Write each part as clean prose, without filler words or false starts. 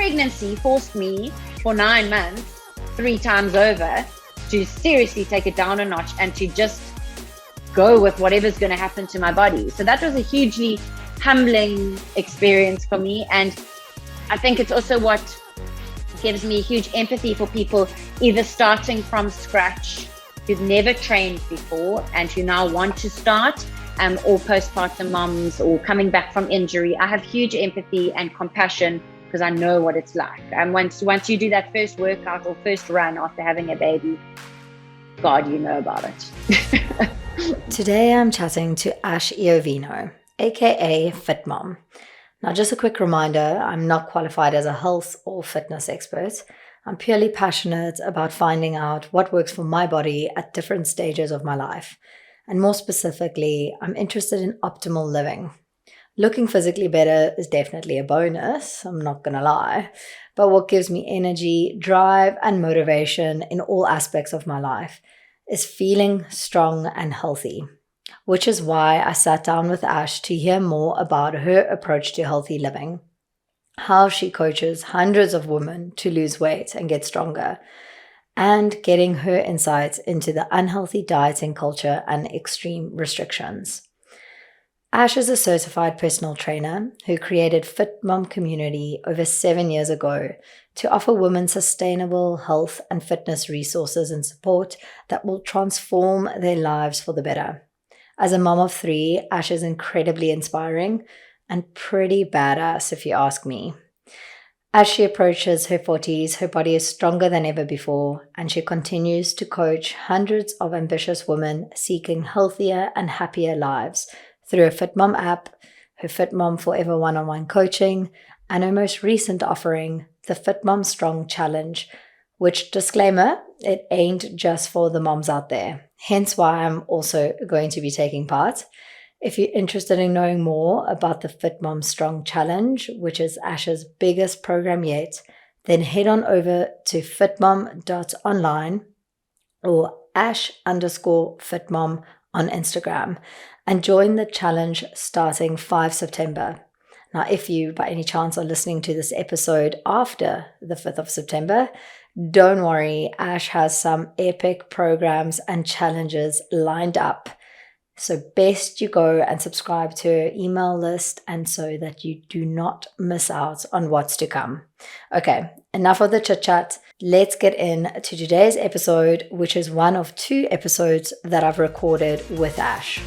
pregnancy forced me for 9 months, 3 times over, to seriously take it down a notch and to just go with whatever's going to happen to my body. So that was a hugely humbling experience for me. And I think it's also what gives me huge empathy for people either starting from scratch, who've never trained before and who now want to start, or postpartum moms or coming back from injury. I have huge empathy and compassion because I know what it's like. And once you do that first workout or first run after having a baby, God, you know about it. Today I'm chatting to Ash Iovino, aka FitMom. Now, just a quick reminder, I'm not qualified as a health or fitness expert. I'm purely passionate about finding out what works for my body at different stages of my life. And more specifically, I'm interested in optimal living. Looking physically better is definitely a bonus, I'm not going to lie. But what gives me energy, drive, and motivation in all aspects of my life is feeling strong and healthy, which is why I sat down with Ash to hear more about her approach to healthy living, how she coaches hundreds of women to lose weight and get stronger, and getting her insights into the unhealthy dieting culture and extreme restrictions. Ash is a certified personal trainer who created FitMom Community over 7 years ago to offer women sustainable health and fitness resources and support that will transform their lives for the better. As a mom of 3, Ash is incredibly inspiring and pretty badass if you ask me. As she approaches her 40s, her body is stronger than ever before, and she continues to coach hundreds of ambitious women seeking healthier and happier lives through her FitMom app, her FitMom Forever one-on-one coaching, and her most recent offering, the FitMom Strong Challenge, which, disclaimer, it ain't just for the moms out there. Hence why I'm also going to be taking part. If you're interested in knowing more about the FitMom Strong Challenge, which is Ash's biggest program yet, then head on over to fitmom.online or ash_fitmom on Instagram and join the challenge starting 5 September. Now, if you by any chance are listening to this episode after the 5th of September, don't worry, Ash has some epic programs and challenges lined up. So best you go and subscribe to her email list, and so that you do not miss out on what's to come. Okay, enough of the chit chat. Let's get into today's episode, which is one of 2 episodes that I've recorded with Ash.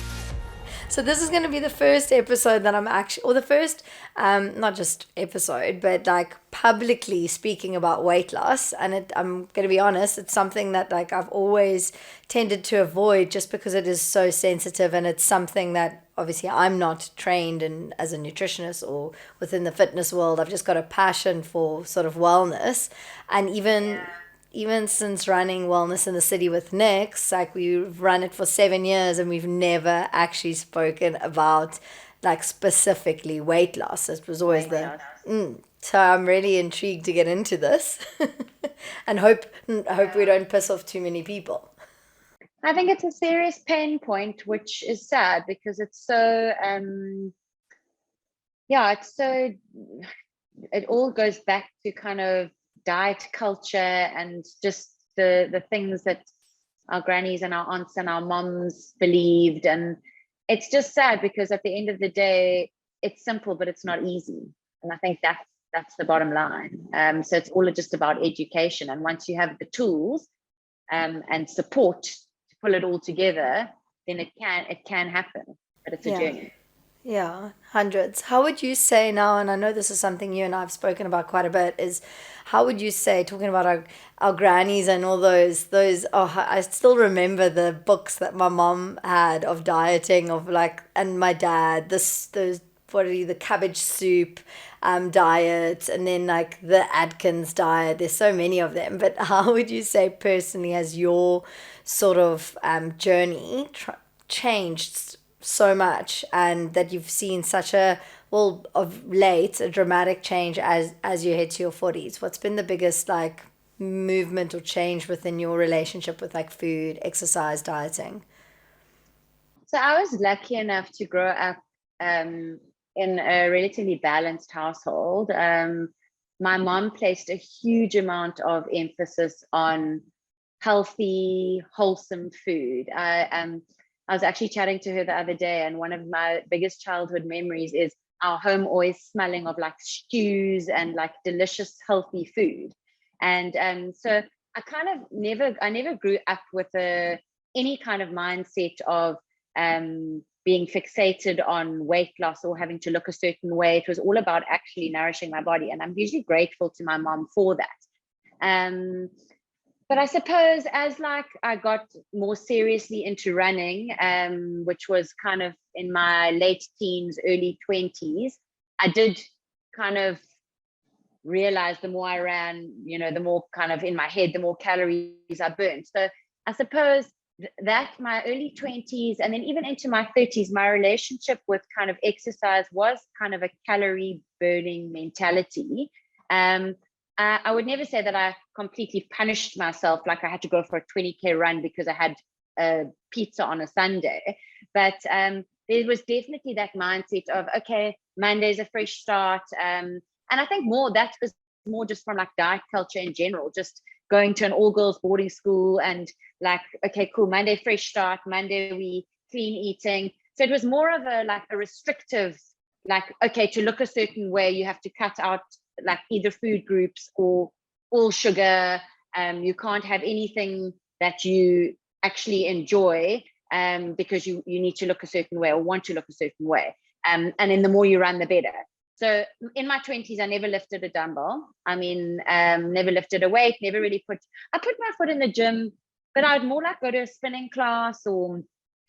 So this is going to be the first episode that I'm actually, or the first, not just episode, but like publicly speaking about weight loss. And I'm going to be honest, it's something that like I've always tended to avoid just because it is so sensitive, and it's something that obviously I'm not trained in as a nutritionist or within the fitness world. I've just got a passion for sort of wellness, and even since running Wellness in the City with Nix, like we've run it for 7 years and we've never actually spoken about like specifically weight loss. It was always so I'm really intrigued to get into this and hope we don't piss off too many people. I think it's a serious pain point, which is sad because it's so, it all goes back to kind of diet culture and just the things that our grannies and our aunts and our moms believed. And it's just sad because at the end of the day, it's simple, but it's not easy. And I think that's the bottom line. So it's all just about education. And once you have the tools and support to pull it all together, then it can happen. But it's a journey. Yeah, hundreds. How would you say now, and I know this is something you and I have spoken about quite a bit, is how would you say, talking about our grannies and all those, I still remember the books that my mom had of dieting, of like, and my dad, the cabbage soup diet, and then like the Atkins diet. There's so many of them. But how would you say personally has your sort of journey changed so much, and that you've seen such of late a dramatic change as you head to your 40s? What's been the biggest like movement or change within your relationship with like food, exercise, dieting? So I was lucky enough to grow up in a relatively balanced household. my mom placed a huge amount of emphasis on healthy, wholesome food. I was actually chatting to her the other day, and one of my biggest childhood memories is our home always smelling of like stews and like delicious, healthy food. And so I never grew up with any kind of mindset of being fixated on weight loss or having to look a certain way. It was all about actually nourishing my body, and I'm hugely grateful to my mom for that. But I suppose as like I got more seriously into running, which was kind of in my late teens, early 20s, I did kind of realize the more I ran, the more kind of in my head, the more calories I burned. So I suppose that my early 20s and then even into my 30s, my relationship with kind of exercise was kind of a calorie burning mentality. I would never say that I completely punished myself, like I had to go for a 20K run because I had a pizza on a Sunday. But there was definitely that mindset of, okay, Monday's a fresh start. And I think that was more just from like diet culture in general, just going to an all-girls boarding school and like, okay, cool, Monday, fresh start. Monday, we clean eating. So it was more of a restrictive, like, okay, to look a certain way, you have to cut out like either food groups or all sugar. You can't have anything that you actually enjoy because you need to look a certain way or want to look a certain way. And then the more you run, the better. So in my 20s, I never lifted a dumbbell. I mean, never lifted a weight, never really I put my foot in the gym, but I'd more like go to a spinning class, or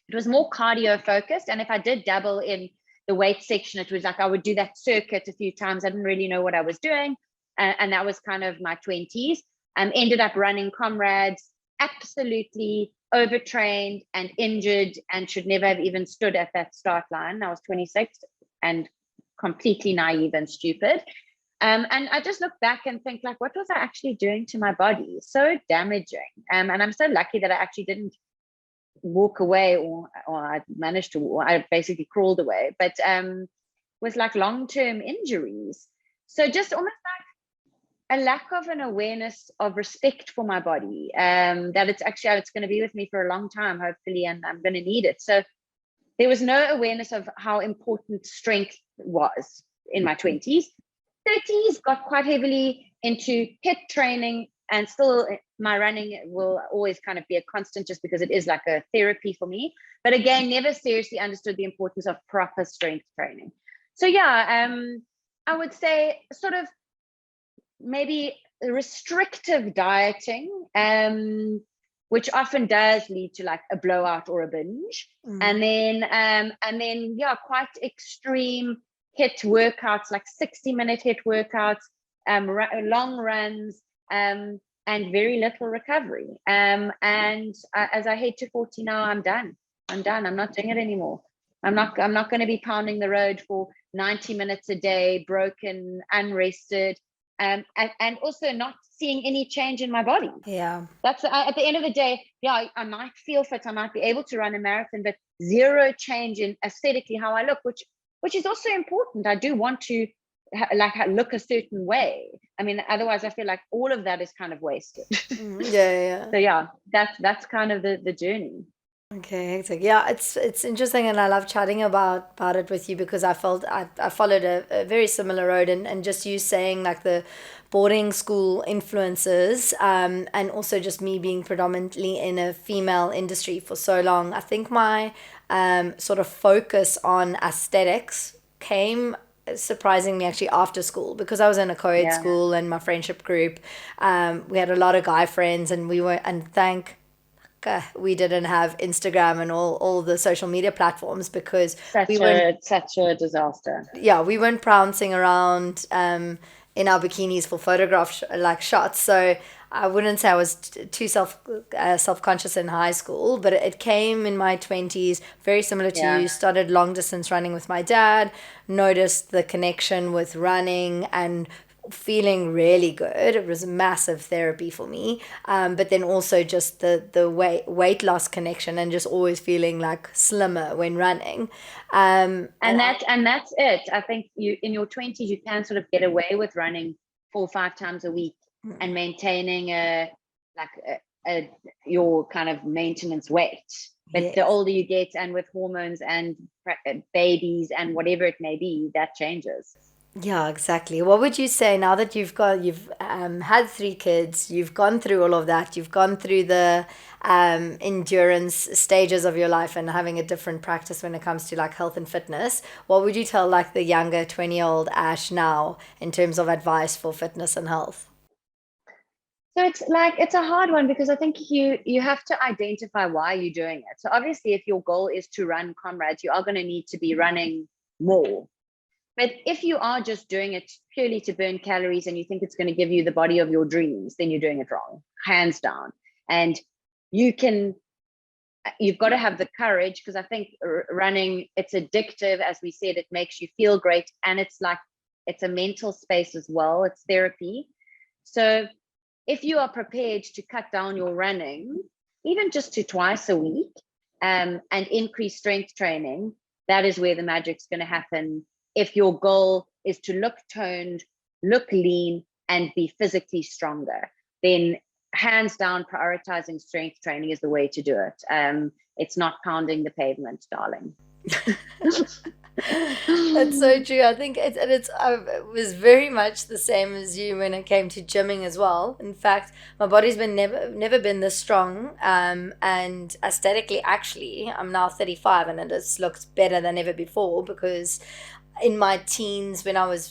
it was more cardio focused. And if I did dabble in the weight section, it was like I would do that circuit a few times. I didn't really know what I was doing. And that was kind of my 20s. Ended up running comrades, absolutely overtrained and injured, and should never have even stood at that start line. I was 26 and completely naive and stupid. And I just look back and think, like, what was I actually doing to my body? So damaging. And I'm so lucky that I actually didn't walk away, or I managed to, or I basically crawled away, but with like long-term injuries. So just almost like a lack of an awareness of respect for my body, that it's going to be with me for a long time, hopefully, and I'm going to need it. So there was no awareness of how important strength was in my 20s. 30s got quite heavily into HIIT training, and still my running will always kind of be a constant just because it is like a therapy for me. But again, never seriously understood the importance of proper strength training. So yeah, I would say sort of maybe restrictive dieting, which often does lead to like a blowout or a binge. And then yeah, quite extreme HIIT workouts, like 60-minute HIIT workouts, long runs, and very little recovery. And as I head to 40 now, I'm done. I'm not doing it anymore. I'm not going to be pounding the road for 90 minutes a day, broken, unrested, and also not seeing any change in my body. Yeah. That's at the end of the day, yeah, I might feel fit, I might be able to run a marathon, but zero change in aesthetically how I look, which is also important. I do want to look a certain way. I mean, otherwise I feel like all of that is kind of wasted. Yeah. So yeah, that's kind of the journey. Okay, hectic. Yeah, it's interesting, and I love chatting about it with you because I felt I followed a very similar road, and just you saying like the boarding school influences, and also just me being predominantly in a female industry for so long. I think my sort of focus on aesthetics came surprisingly actually after school, because I was in a co-ed school, and my friendship group, we had a lot of guy friends, and we didn't have Instagram and all the social media platforms, because such a disaster. Yeah, we weren't prancing around in our bikinis for photograph shots. So I wouldn't say I was too self-conscious in high school, but it came in my 20s, very similar to you. Started long distance running with my dad, noticed the connection with running and feeling really good. It was massive therapy for me, but then also just the weight loss connection, and just always feeling like slimmer when running, and that's it. I think you in your 20s you can sort of get away with running 4 or 5 times a week and maintaining your kind of maintenance weight. But Yes. the older you get, and with hormones and babies and whatever it may be, that changes. Yeah, exactly. What would you say now that you've had 3 kids, you've gone through all of that, you've gone through the endurance stages of your life and having a different practice when it comes to like health and fitness? What would you tell like the younger 20-year-old Ash now in terms of advice for fitness and health? So it's a hard one, because I think you have to identify why you're doing it. So obviously, if your goal is to run comrades, you are going to need to be running more. But if you are just doing it purely to burn calories and you think it's going to give you the body of your dreams, then you're doing it wrong, hands down. And you've got to have the courage, because I think running, it's addictive. As we said, it makes you feel great. And it's a mental space as well. It's therapy. So if you are prepared to cut down your running, even just to twice a week, and increase strength training, that is where the magic's going to happen. If your goal is to look toned, look lean, and be physically stronger, then hands down, prioritizing strength training is the way to do it. It's not pounding the pavement, darling. That's so true. I think it was very much the same as you when it came to gymming as well. In fact, my body's been never been this strong. And aesthetically, actually, I'm now 35, and it just looks better than ever before, because in my teens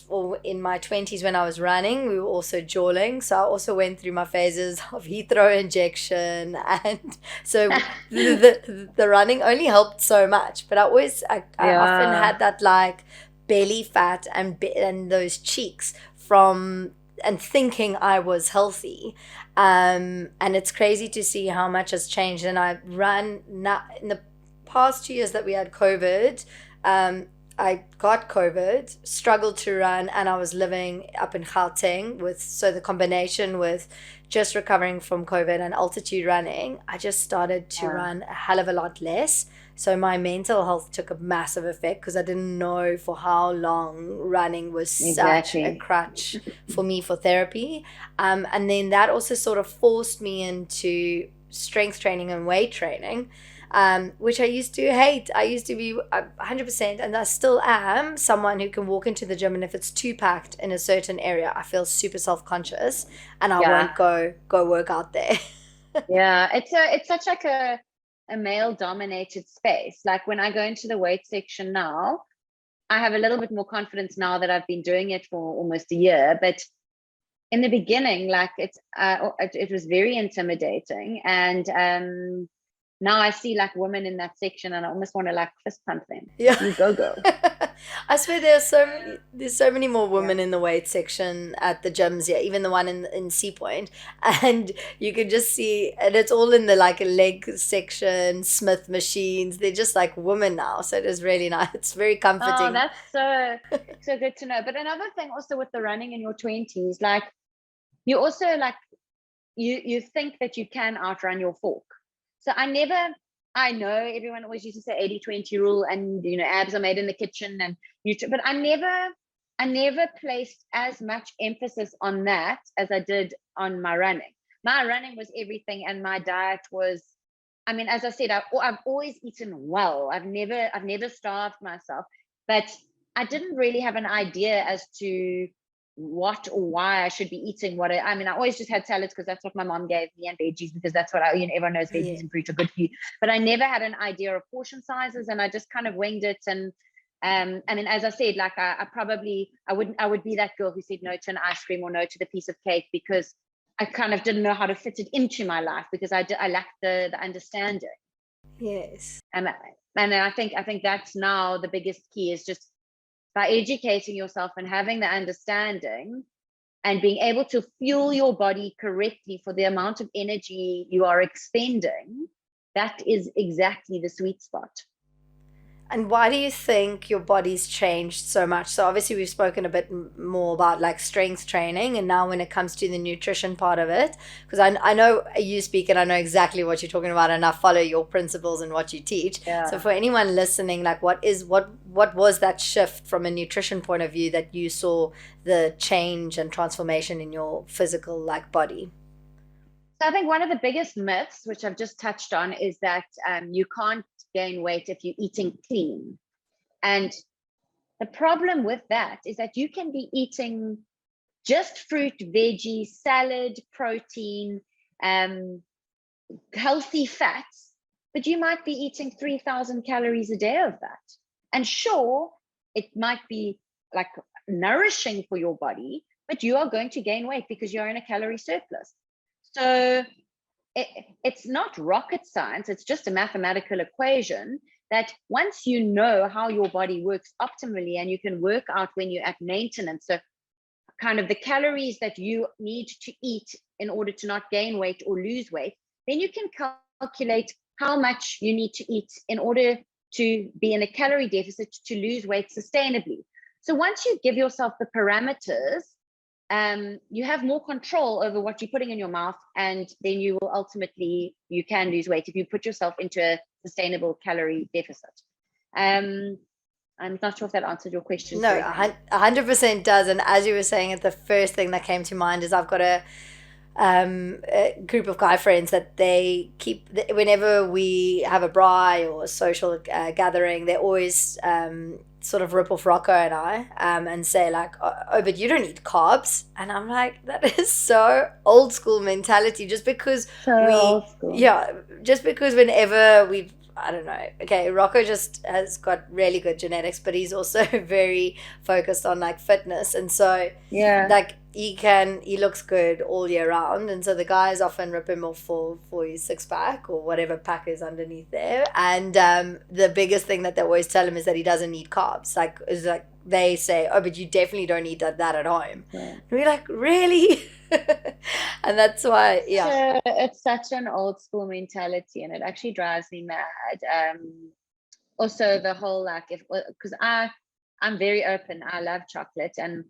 or in my 20s when I was running, we were also jawling. So I also went through my phases of heat-throw injection. And so the running only helped so much. But I often had that like belly fat and those cheeks from and thinking I was healthy. And it's crazy to see how much has changed. And I ran now in the past 2 years that we had COVID. I got COVID, struggled to run, and I was living up in Gauteng so the combination with just recovering from COVID and altitude running, I just started to run a hell of a lot less. So my mental health took a massive effect, because I didn't know for how long running was such a crutch for me for therapy. And then that also sort of forced me into strength training and weight training. Which I used to hate. I used to be 100%, and I still am, someone who can walk into the gym, and if it's too packed in a certain area, I feel super self-conscious, and I won't go work out there. Yeah, it's such like a male-dominated space. Like when I go into the weight section now, I have a little bit more confidence now that I've been doing it for almost a year. But in the beginning, like it was very intimidating, and now I see like women in that section, and I almost want to like fist pump them. Yeah. You go. I swear there's so many more women in the weight section at the gyms here, even the one in Sea Point. And you can just see, and it's all in the like leg section, Smith machines. They're just like women now. So it is really nice. It's very comforting. Oh, that's so good to know. But another thing also with the running in your 20s, like you also like you think that you can outrun your fork. So I know everyone always used to say 80-20 rule, and abs are made in the kitchen, and but I never placed as much emphasis on that as I did on my running. My running was everything, and my diet was, I mean, as I said, I've always eaten well. I've never starved myself, but I didn't really have an idea as to what or why I should be eating what I mean, I always just had salads because that's what my mom gave me, and veggies because that's what everyone knows veggies and fruit are good for you. But I never had an idea of portion sizes, and I just kind of winged it. And I mean, as I said, like I would be that girl who said no to an ice cream or no to the piece of cake, because I kind of didn't know how to fit it into my life, because I lacked the understanding. Yes. And I think that's now the biggest key, is just by educating yourself and having the understanding and being able to fuel your body correctly for the amount of energy you are expending. That is exactly the sweet spot. And why do you think your body's changed so much? So obviously we've spoken a bit more about like strength training, and now when it comes to the nutrition part of it, because I know you speak and I know exactly what you're talking about, and I follow your principles and what you teach. So Yeah. for anyone listening, like what was that shift from a nutrition point of view that you saw the change and transformation in your physical like body? So I think one of the biggest myths, which I've just touched on, is that you can't gain weight if you're eating clean. And the problem with that is that you can be eating just fruit, veggie, salad, protein, um, healthy fats, but you might be eating 3,000 calories a day of that. And sure, it might be like nourishing for your body, but you are going to gain weight because you're in a calorie surplus. So it's not rocket science, it's just a mathematical equation that once you know how your body works optimally and you can work out when you're at maintenance, so kind of the calories that you need to eat in order to not gain weight or lose weight, then you can calculate how much you need to eat in order to be in a calorie deficit to lose weight sustainably. So once you give yourself the parameters, you have more control over what you're putting in your mouth, and then you can lose weight if you put yourself into a sustainable calorie deficit. I'm not sure if that answered your question No, correctly. 100% does. And as you were saying it, the first thing that came to mind is I've got a group of guy friends that they keep, whenever we have a braai or a social gathering, they always sort of rip off Rocco and I and say like, oh, but you don't eat carbs. And I'm like, that is so old school mentality. Just because So old school. yeah, just because whenever we've, I don't know. Okay, Rocco just has got really good genetics, but he's also very focused on like fitness, and so Yeah. like he looks good all year round, and so the guys often rip him off for his six pack or whatever pack is underneath there. And the biggest thing that they always tell him is that he doesn't need carbs. Like is like they say, oh, but you definitely don't need that at home. Yeah. And we're like, really? And that's why, yeah. So it's such an old school mentality, and it actually drives me mad. Also, the whole like, if because I'm very open. I love chocolate, and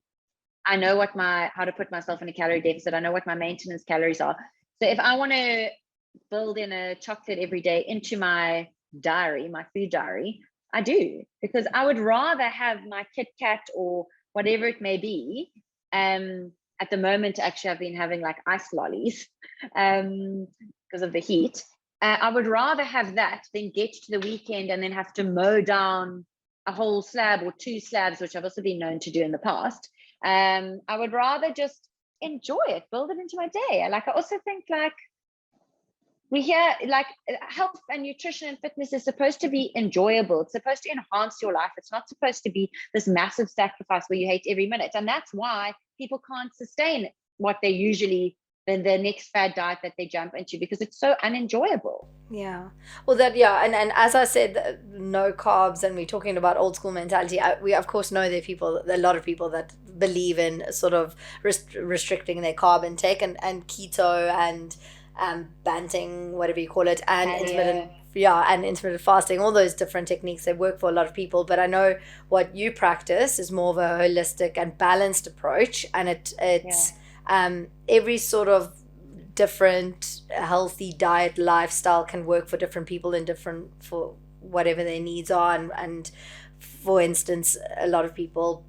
I know how to put myself in a calorie deficit. I know what my maintenance calories are. So if I want to build in a chocolate every day into my diary, my food diary, I do, because I would rather have my Kit Kat or whatever it may be. At the moment, actually, I've been having like ice lollies because of the heat. I would rather have that than get to the weekend and then have to mow down a whole slab or two slabs, which I've also been known to do in the past. I would rather just enjoy it, build it into my day. I also think like we hear like health and nutrition and fitness is supposed to be enjoyable. It's supposed to enhance your life. It's not supposed to be this massive sacrifice where you hate every minute. And that's why people can't sustain what they usually the next fad diet that they jump into, because it's so unenjoyable. Yeah. Well, and as I said, no carbs, and we're talking about old school mentality. We of course know there are people, a lot of people that believe in sort of restricting their carb intake and keto and banting, whatever you call it, and intermittent. Yeah, and intermittent fasting, all those different techniques, they work for a lot of people. But I know what you practice is more of a holistic and balanced approach, and it's every sort of different healthy diet lifestyle can work for different people and different for whatever their needs are. And for instance, a lot of people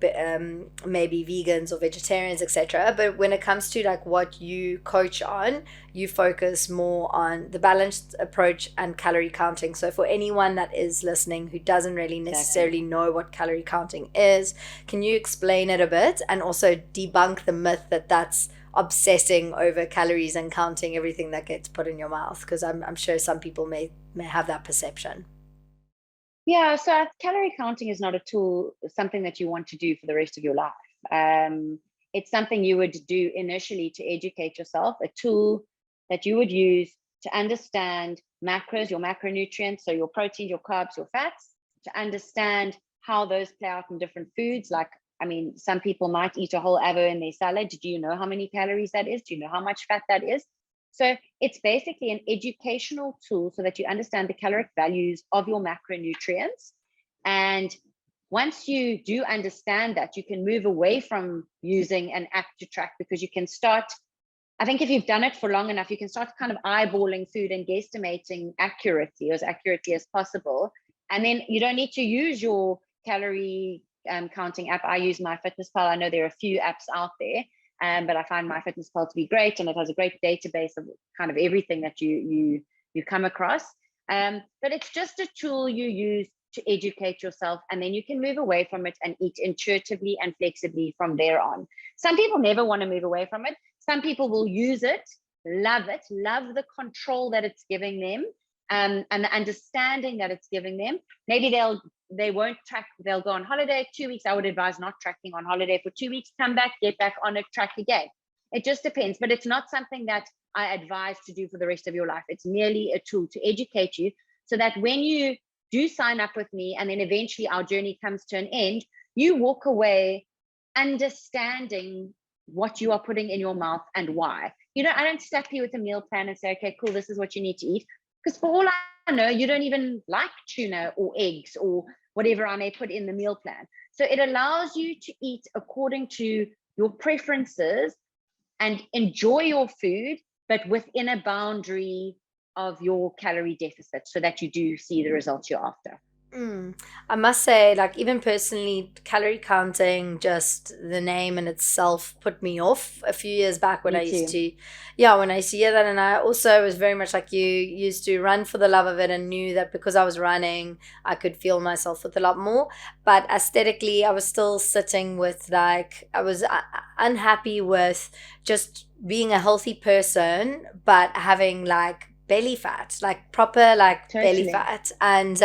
maybe vegans or vegetarians, etc. But when it comes to like what you coach on, you focus more on the balanced approach and calorie counting. So for anyone that is listening who doesn't really necessarily know what calorie counting is, can you explain it a bit and also debunk the myth that that's obsessing over calories and counting everything that gets put in your mouth? Because I'm sure some people may have that perception. Yeah, so calorie counting is not a tool, something that you want to do for the rest of your life. It's something you would do initially to educate yourself, a tool that you would use to understand macros, your macronutrients, so your protein, your carbs, your fats, to understand how those play out in different foods. Like, I mean, some people might eat a whole avo in their salad. Do you know how many calories that is? Do you know how much fat that is? So it's basically an educational tool so that you understand the caloric values of your macronutrients. And once you do understand that, you can move away from using an app to track, because you can start, I think if you've done it for long enough, you can start kind of eyeballing food and guesstimating accurately, as accurately as possible. And then you don't need to use your calorie counting app. I use MyFitnessPal. I know there are a few apps out there, but I find MyFitnessPal to be great, and it has a great database of kind of everything that you come across. But it's just a tool you use to educate yourself, and then you can move away from it and eat intuitively and flexibly from there on. Some people never want to move away from it. Some people will use it, love the control that it's giving them, and the understanding that it's giving them. Maybe they won't track, they'll go on holiday 2 weeks. I would advise not tracking on holiday for 2 weeks, come back, get back on it, track again. It just depends, but it's not something that I advise to do for the rest of your life. It's merely a tool to educate you, so that when you do sign up with me and then eventually our journey comes to an end, you walk away understanding what you are putting in your mouth and why. I don't slap you with a meal plan and say, okay, cool, this is what you need to eat. Because for all I know, you don't even like tuna or eggs or whatever I may put in the meal plan. So it allows you to eat according to your preferences and enjoy your food, but within a boundary of your calorie deficit, so that you do see the results you're after. I must say, like, even personally, calorie counting, just the name in itself put me off a few years back when Me I used too. to, when I used to hear that. And I also was very much like you, used to run for the love of it, and knew that because I was running, I could feel myself with a lot more. But aesthetically, I was still sitting with, like, I was unhappy with just being a healthy person, but having like belly fat, like proper like belly Totally. fat. And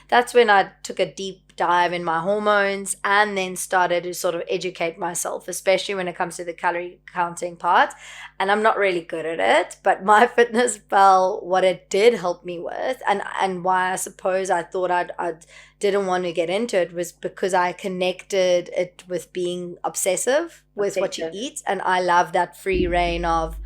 that's when I took a deep dive in my hormones, and then started to sort of educate myself, especially when it comes to the calorie counting part. And I'm not really good at it, but MyFitnessPal, what it did help me with, and why I suppose I thought I didn't want to get into it, was because I connected it with being obsessive with what you eat. And I love that free reign of,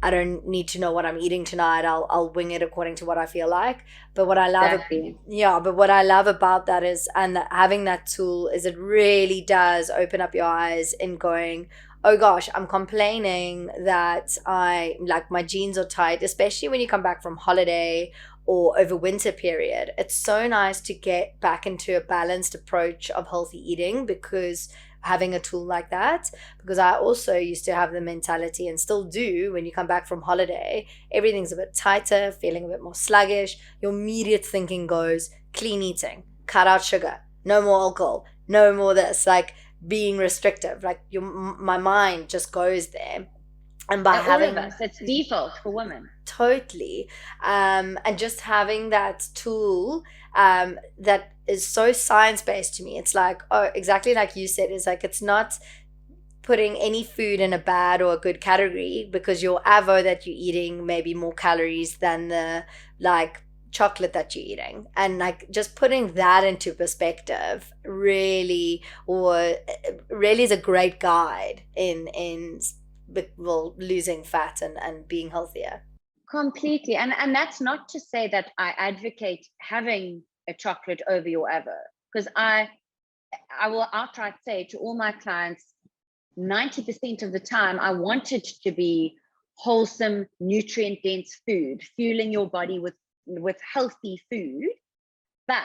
I don't need to know what I'm eating tonight. I'll wing it according to what I feel like. But what I love, Exactly. but what I love about that is, and having that tool, is it really does open up your eyes in going, oh gosh, I'm complaining that my jeans are tight, especially when you come back from holiday or over winter period. It's so nice to get back into a balanced approach of healthy eating, because having a tool like that, because I also used to have the mentality, and still do, when you come back from holiday, everything's a bit tighter, feeling a bit more sluggish. Your immediate thinking goes clean eating, cut out sugar, no more alcohol, no more this, like being restrictive. Like my mind just goes there. And by All having of us, it's default for women. totally, and just having that tool, that is so science-based to me. It's like, oh, exactly like you said, it's like, it's not putting any food in a bad or a good category, because your avo that you're eating may be more calories than the like chocolate that you're eating. And like, just putting that into perspective really is a great guide in losing fat and being healthier. Completely. And that's not to say that I advocate having a chocolate over your avo, because I will outright say to all my clients, 90% of the time, I want it to be wholesome, nutrient dense food, fueling your body with healthy food. But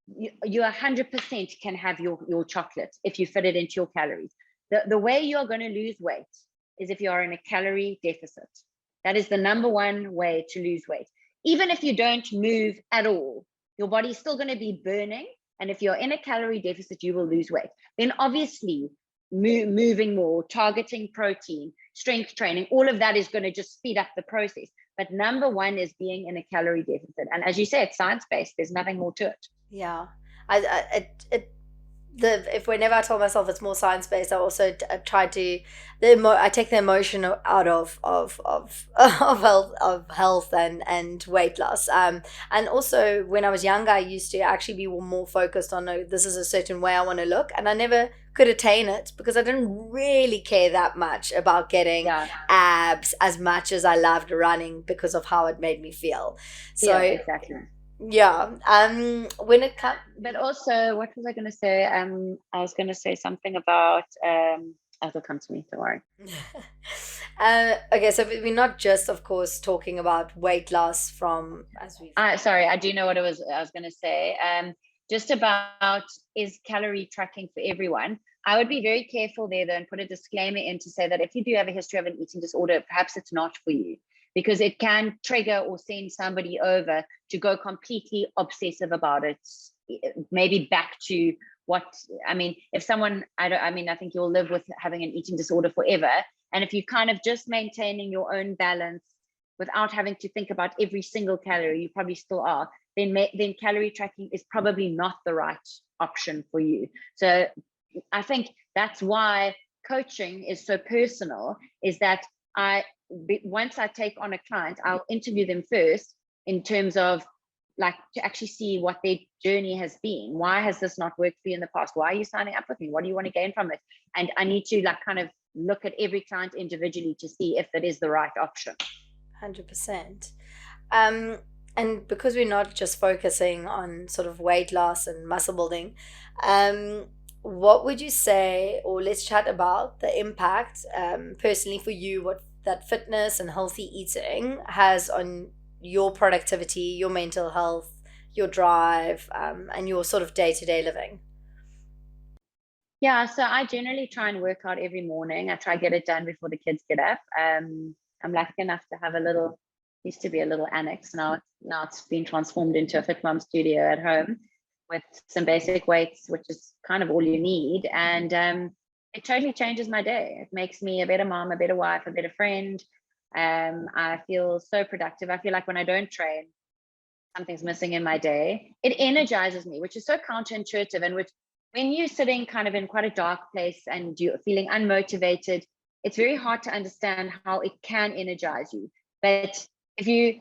you 100% can have your chocolate if you fit it into your calories. The way you're going to lose weight is if you are in a calorie deficit. That is the number one way to lose weight. Even if you don't move at all, your body's still going to be burning. And if you're in a calorie deficit, you will lose weight. Then obviously, moving more, targeting protein, strength training, all of that is going to just speed up the process. But number one is being in a calorie deficit. And as you say, it's science-based. There's nothing more to it. Yeah. If whenever I told myself it's more science based, I also try to I take the emotion out of health and weight loss. And also when I was younger, I used to actually be more focused on, no, this is a certain way I want to look, and I never could attain it because I didn't really care that much about getting abs as much as I loved running because of how it made me feel. So yeah, exactly. Yeah. When it comes, But also, what was I going to say? I was going to say something about, it'll come to me, don't worry. okay, so we're not just, of course, talking about weight loss from as we've. Sorry, I do know what it was I was going to say. Just about, is calorie tracking for everyone? I would be very careful there, though, and put a disclaimer in to say that if you do have a history of an eating disorder, perhaps it's not for you, because it can trigger or send somebody over to go completely obsessive about it. Maybe back to what, I mean, if someone, I think you'll live with having an eating disorder forever. And if you're kind of just maintaining your own balance without having to think about every single calorie, you probably still are, then calorie tracking is probably not the right option for you. So I think that's why coaching is so personal, is that once I take on a client, I'll interview them first in terms of, like, to actually see what their journey has been. Why has this not worked for you in the past? Why are you signing up with me? What do you want to gain from it? And I need to, like, kind of look at every client individually to see if that is the right option. 100%. Um, and because we're not just focusing on sort of weight loss and muscle building, um, what would you say, or let's chat about the impact, personally for you, what that fitness and healthy eating has on your productivity, your mental health, your drive, and your sort of day to day living? Yeah, so I generally try and work out every morning. I try to get it done before the kids get up. I'm lucky enough to have a little, used to be a little annex. Now it's been transformed into a FitMom studio at home with some basic weights, which is kind of all you need. And it totally changes my day. It makes me a better mom, a better wife, a better friend. I feel so productive. I feel like when I don't train, something's missing in my day. It energizes me, which is so counterintuitive, and which, when you're sitting kind of in quite a dark place and you're feeling unmotivated, it's very hard to understand how it can energize you. But if you,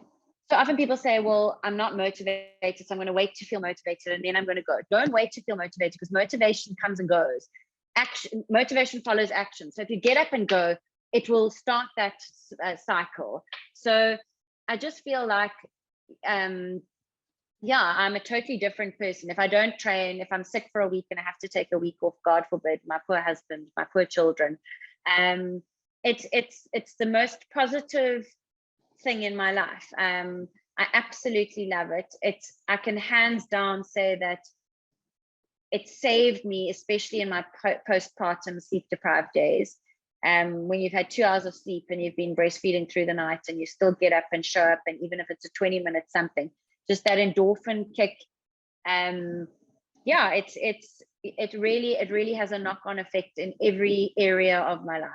so often people say, well, I'm not motivated, so I'm going to wait to feel motivated and then I'm going to go. Don't wait to feel motivated, because motivation comes and goes. Motivation follows action. So if you get up and go, it will start that cycle. So I just feel like, yeah, I'm a totally different person. If I don't train, if I'm sick for a week and I have to take a week off, God forbid, my poor husband, my poor children, it's the most positive thing in my life. I absolutely love it. I can hands down say that it saved me, especially in my postpartum sleep deprived days. When you've had 2 hours of sleep and you've been breastfeeding through the night and you still get up and show up, and even if it's a 20-minute something, just that endorphin kick. Yeah, it really has a knock-on effect in every area of my life.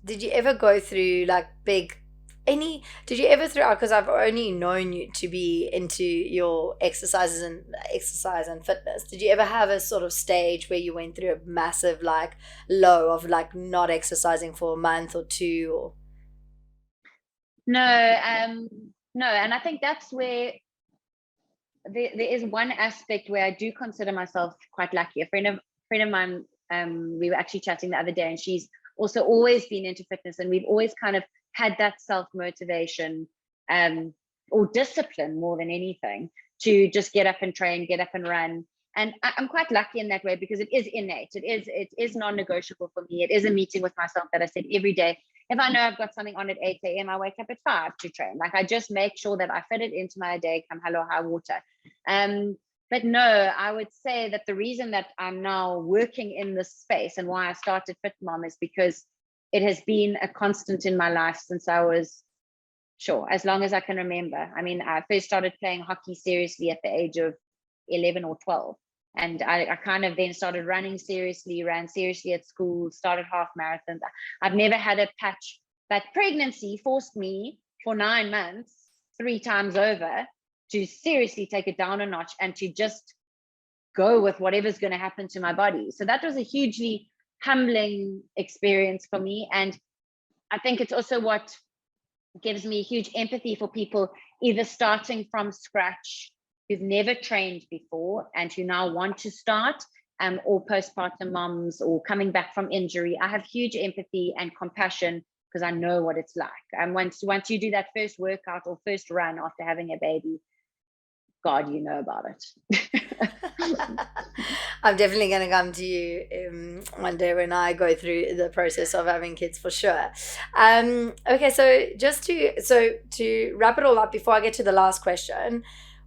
Did you ever go through like did you ever throughout, because I've only known you to be into your exercise and fitness, did you ever have a sort of stage where you went through a massive like low of like not exercising for a month or two or? No, and I think that's where there is one aspect where I do consider myself quite lucky. A friend of mine, we were actually chatting the other day, and she's also always been into fitness, and we've always kind of had that self motivation, or discipline more than anything, to just get up and train, get up and run. And I'm quite lucky in that way, because it is innate. It is non-negotiable for me. It is a meeting with myself that I said every day. If I know I've got something on at 8 a.m., I wake up at 5 to train. Like, I just make sure that I fit it into my day, come hell or high water. But no, I would say that the reason that I'm now working in this space and why I started FitMom is because it has been a constant in my life since I was, sure, as long as I can remember. I mean, I first started playing hockey seriously at the age of 11 or 12. And I kind of then started running seriously, ran seriously at school, started half marathons. I've never had a patch, but pregnancy forced me for 9 months, 3 times over, to seriously take it down a notch and to just go with whatever's going to happen to my body. So that was a hugely humbling experience for me. And I think it's also what gives me huge empathy for people either starting from scratch, who've never trained before and who now want to start, or postpartum moms, or coming back from injury. I have huge empathy and compassion, because I know what it's like. And once you do that first workout or first run after having a baby, God, you know about it. I'm definitely going to come to you one day when I go through the process of having kids, for sure. Okay, so just to wrap it all up before I get to the last question,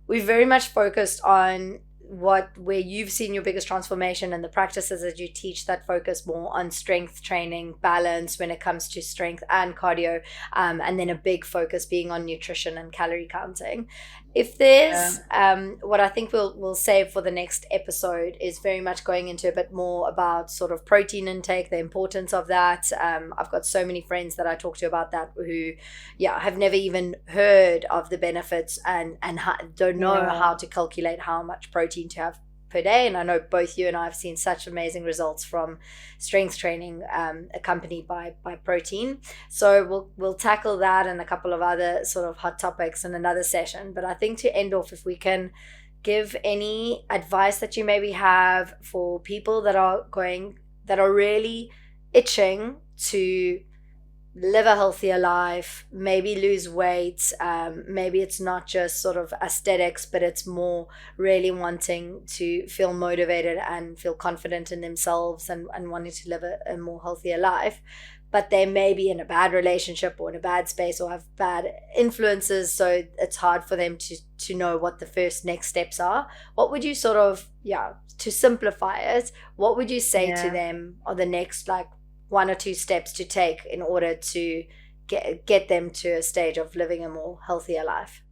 we've very much focused on where you've seen your biggest transformation and the practices that you teach that focus more on strength training, balance when it comes to strength and cardio, and then a big focus being on nutrition and calorie counting. If there's what I think we'll save for the next episode is very much going into a bit more about sort of protein intake, the importance of that. I've got so many friends that I talk to about that who have never even heard of the benefits and don't know how to calculate how much protein to have per day. And I know both you and I have seen such amazing results from strength training accompanied by protein. So we'll tackle that and a couple of other sort of hot topics in another session. But I think to end off, if we can give any advice that you maybe have for people that are really itching to live a healthier life, maybe lose weight, maybe it's not just sort of aesthetics, but it's more really wanting to feel motivated and feel confident in themselves and wanting to live a more healthier life, but they may be in a bad relationship or in a bad space or have bad influences, so it's hard for them to know what the first next steps are. What would you sort of, to simplify it, what would you say to them are the next like 1 or 2 steps to take in order to get them to a stage of living a more healthier life?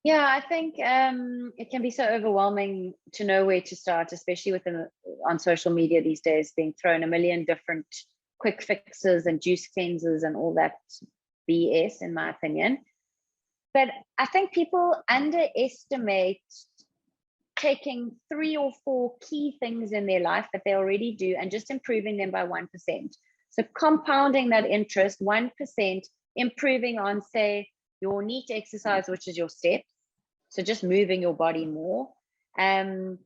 Yeah, I think it can be so overwhelming to know where to start, especially on social media these days, being thrown a million different quick fixes and juice cleansers and all that BS, in my opinion. But I think people underestimate taking 3 or 4 key things in their life that they already do and just improving them by 1%. So compounding that interest, 1%, improving on, say, your NEAT exercise, which is your steps. So just moving your body more, your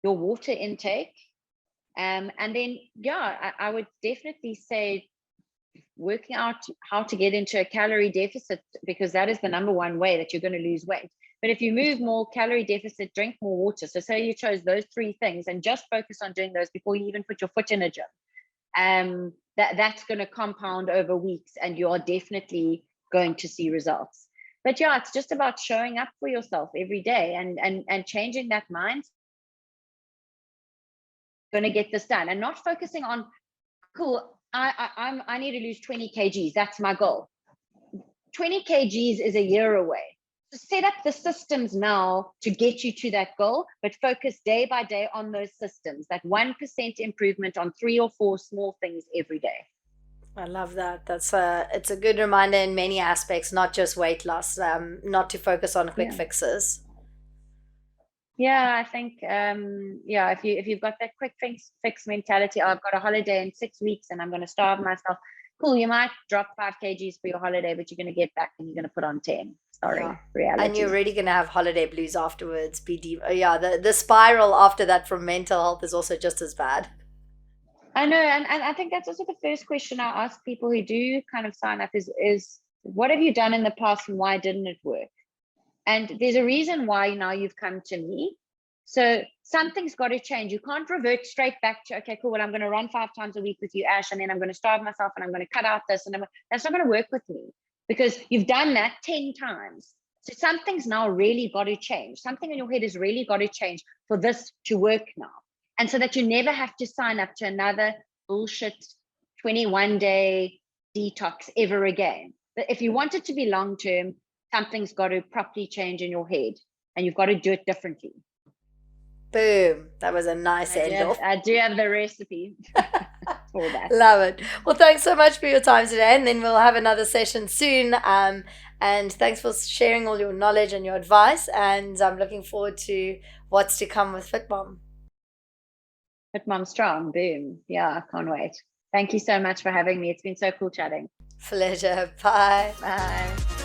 water intake. And then, I would definitely say working out how to get into a calorie deficit, because that is the number one way that you're going to lose weight. But if you move more, calorie deficit, drink more water. So say you chose those 3 things and just focus on doing those before you even put your foot in a gym. That's going to compound over weeks and you are definitely going to see results. But it's just about showing up for yourself every day and changing that mind. Going to get this done and not focusing on, cool, I need to lose 20 kgs. That's my goal. 20 kgs is a year away. So set up the systems now to get you to that goal, but focus day by day on those systems, that 1% improvement on 3 or 4 small things every day. I love that. It's a good reminder in many aspects, not just weight loss, not to focus on quick fixes. Yeah, I think if you've got that quick fix mentality, I've got a holiday in 6 weeks and I'm going to starve myself. Cool, you might drop 5 kgs for your holiday, but you're going to get back and you're going to put on 10. Sorry, reality. And you're really going to have holiday blues afterwards. The spiral after that from mental health is also just as bad. I know, and I think that's also the first question I ask people who do kind of sign up is what have you done in the past and why didn't it work? And there's a reason why now you've come to me. So something's got to change. You can't revert straight back to, okay, cool, well, I'm going to run 5 times a week with you, Ash, and then I'm going to starve myself and I'm going to cut out this. And that's not going to work with me because you've done that 10 times. So something's now really got to change. Something in your head has really got to change for this to work now. And so that you never have to sign up to another bullshit 21-day detox ever again. But if you want it to be long-term, something's got to properly change in your head and you've got to do it differently. Boom. That was a nice end off. I do have the recipe for that. Love it. Well, thanks so much for your time today. And then we'll have another session soon. And thanks for sharing all your knowledge and your advice. And I'm looking forward to what's to come with FitMom. FitMom Strong. Boom. Yeah, I can't wait. Thank you so much for having me. It's been so cool chatting. Pleasure. Bye. Bye.